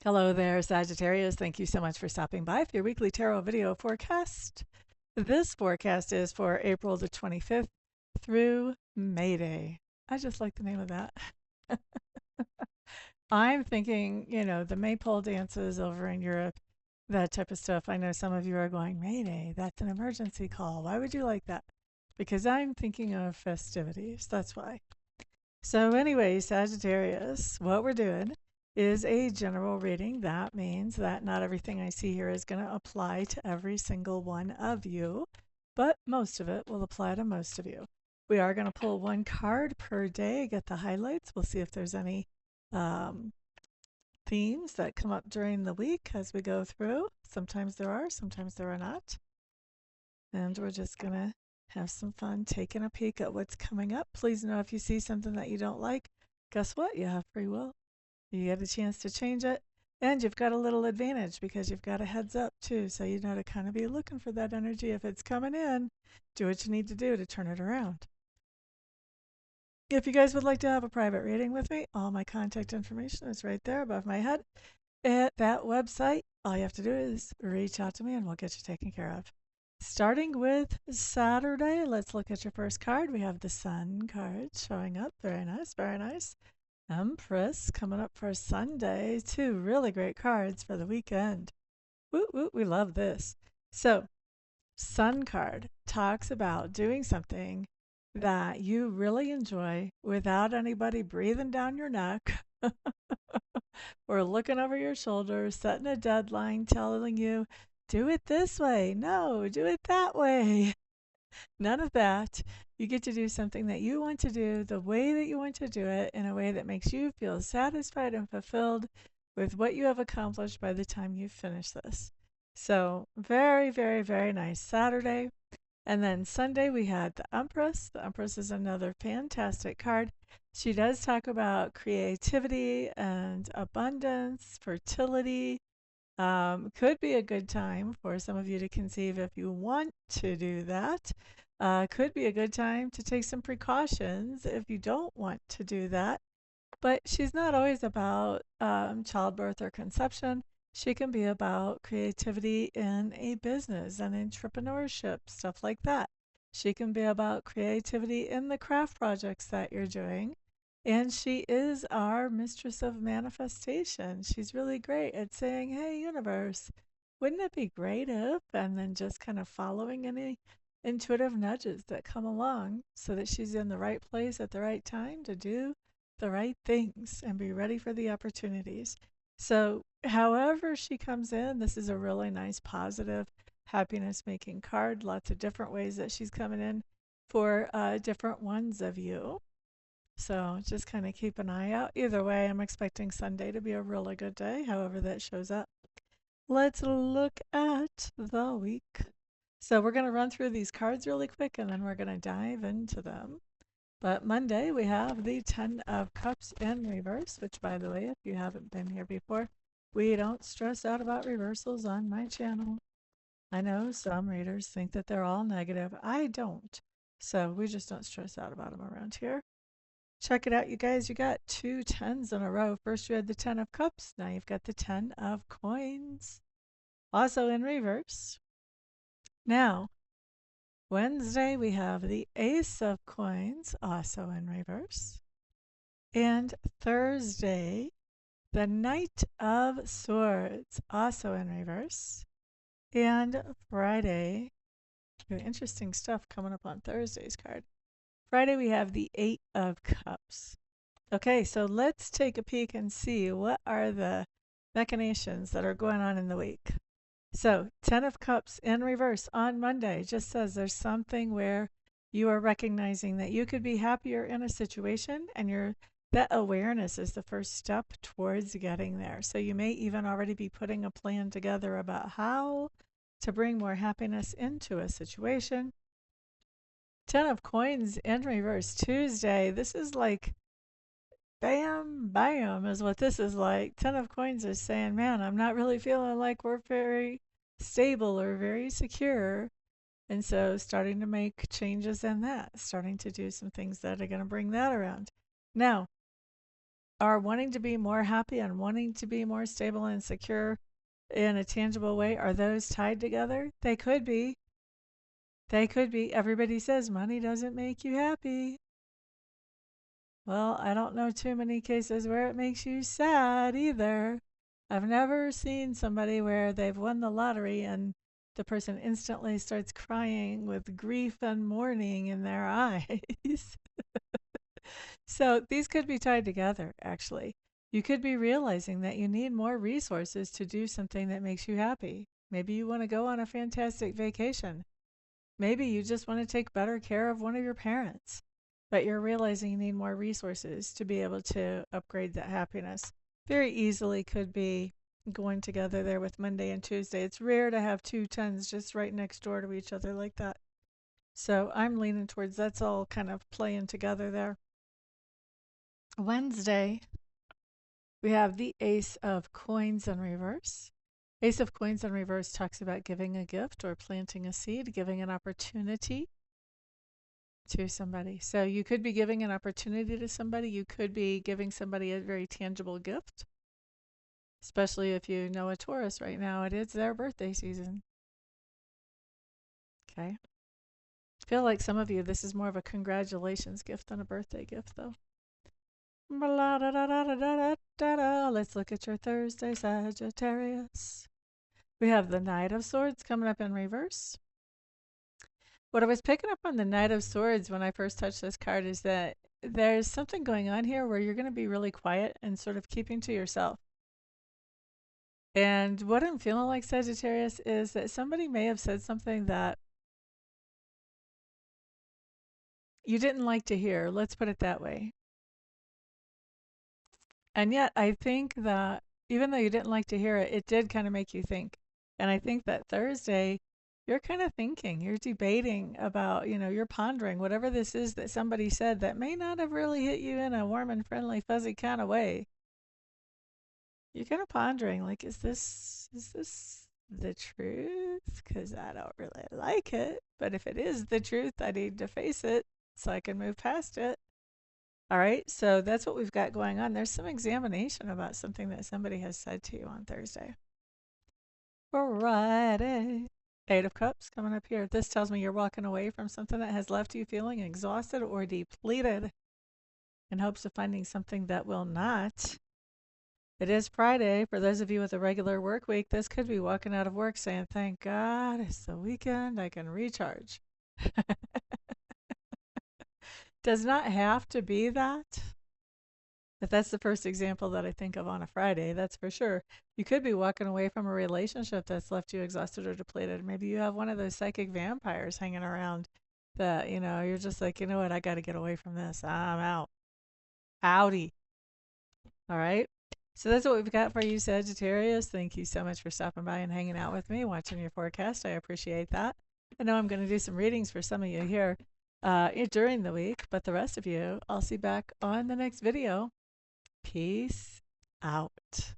Hello there, Sagittarius. Thank you so much for stopping by for your weekly tarot video forecast. This forecast is for April the 25th through May Day. I just like the name of that. I'm thinking, the maypole dances over in Europe, that type of stuff. I know some of you are going, May Day, that's an emergency call. Why would you like that? Because I'm thinking of festivities. That's why. So, anyway, Sagittarius, what we're doing is a general reading. That means that not everything I see here is going to apply to every single one of you, but most of it will apply to most of you. We are going to pull one card per day, get the highlights. We'll see if there's any um, themes that come up during the week as we go through. Sometimes there are, sometimes there are not. And we're just going to have some fun taking a peek at what's coming up. Please know if you see something that you don't like, guess what? You have free will. You get a chance to change it. And you've got a little advantage because you've got a heads up too. So you know to kind of be looking for that energy. If it's coming in, do what you need to do to turn it around. If you guys would like to have a private reading with me, all my contact information is right there above my head at that website. All you have to do is reach out to me and we'll get you taken care of. Starting with Saturday, let's look at your first card. We have the Sun card showing up. Very nice, very nice. Empress coming up for Sunday. Two really great cards for the weekend. Woo woo, we love this. So, Sun card talks about doing something that you really enjoy without anybody breathing down your neck or looking over your shoulder, setting a deadline, telling you, do it this way. No, do it that way. None of that. You get to do something that you want to do the way that you want to do it in a way that makes you feel satisfied and fulfilled with what you have accomplished by the time you finish this. So, very, very, very nice Saturday. And then Sunday, we had the Empress. The Empress is another fantastic card. She does talk about creativity and abundance, fertility. Could be a good time for some of you to conceive if you want to do that. Could be a good time to take some precautions if you don't want to do that. But she's not always about childbirth or conception. She can be about creativity in a business and entrepreneurship, stuff like that. She can be about creativity in the craft projects that you're doing. And she is our mistress of manifestation. She's really great at saying, hey, universe, wouldn't it be great if, and then just kind of following any intuitive nudges that come along so that she's in the right place at the right time to do the right things and be ready for the opportunities. So, however she comes in, this is a really nice, positive, happiness making card. Lots of different ways that she's coming in for different ones of you. So just kind of keep an eye out. Either way, I'm expecting Sunday to be a really good day, however that shows up. Let's look at the week. So we're going to run through these cards really quick and then we're going to dive into them. But Monday, we have the Ten of Cups in reverse, which, by the way, if you haven't been here before, we don't stress out about reversals on my channel. I know some readers think that they're all negative. I don't. So we just don't stress out about them around here. Check it out, you guys. You got two tens in a row. First, you had the Ten of Cups. Now you've got the Ten of Coins. Also in reverse. Now, Wednesday, we have the Ace of Coins, also in reverse. And Thursday, the Knight of Swords, also in reverse. And Friday, interesting stuff coming up on Thursday's card. Friday, we have the Eight of Cups. Okay, so let's take a peek and see what are the machinations that are going on in the week. So, Ten of Cups in reverse on Monday just says there's something where you are recognizing that you could be happier in a situation and that awareness is the first step towards getting there. So you may even already be putting a plan together about how to bring more happiness into a situation. Ten of Coins in reverse Tuesday. This is like bam, bam is what this is like. Ten of Coins is saying, man, I'm not really feeling like we're very stable or very secure. And so starting to make changes in that, starting to do some things that are going to bring that around. Now, are wanting to be more happy and wanting to be more stable and secure in a tangible way, are those tied together? They could be. They could be. Everybody says money doesn't make you happy. Well, I don't know too many cases where it makes you sad either. I've never seen somebody where they've won the lottery and the person instantly starts crying with grief and mourning in their eyes. So these could be tied together, actually. You could be realizing that you need more resources to do something that makes you happy. Maybe you want to go on a fantastic vacation. Maybe you just want to take better care of one of your parents, but you're realizing you need more resources to be able to upgrade that happiness. Very easily could be going together there with Monday and Tuesday. It's rare to have two tens just right next door to each other like that. So I'm leaning towards that's all kind of playing together there. Wednesday, we have the Ace of Coins in reverse. Ace of Coins in reverse talks about giving a gift or planting a seed, giving an opportunity to somebody. So you could be giving an opportunity to somebody. You could be giving somebody a very tangible gift, especially if you know a Taurus right now. It is their birthday season. Okay. I feel like some of you, this is more of a congratulations gift than a birthday gift, though. Let's look at your Thursday, Sagittarius. We have the Knight of Swords coming up in reverse. What I was picking up on the Knight of Swords when I first touched this card is that there's something going on here where you're going to be really quiet and sort of keeping to yourself. And what I'm feeling like, Sagittarius, is that somebody may have said something that you didn't like to hear. Let's put it that way. And yet, I think that even though you didn't like to hear it, it did kind of make you think. And I think that Thursday, you're kind of thinking, you're debating about, you're pondering whatever this is that somebody said that may not have really hit you in a warm and friendly, fuzzy kind of way. You're kind of pondering, like, is this the truth? Because I don't really like it. But if it is the truth, I need to face it so I can move past it. All right, so that's what we've got going on. There's some examination about something that somebody has said to you on Thursday. Friday. Eight of Cups coming up here. This tells me you're walking away from something that has left you feeling exhausted or depleted in hopes of finding something that will not. It is Friday. For those of you with a regular work week, this could be walking out of work saying, thank God it's the weekend, I can recharge. Does not have to be that. But that's the first example that I think of on a Friday, that's for sure. You could be walking away from a relationship that's left you exhausted or depleted. Maybe you have one of those psychic vampires hanging around that, you're just like, you know what, I got to get away from this. I'm out. Howdy. All right. So that's what we've got for you, Sagittarius. Thank you so much for stopping by and hanging out with me, watching your forecast. I appreciate that. I know I'm going to do some readings for some of you here during the week, but the rest of you, I'll see back on the next video. Peace out.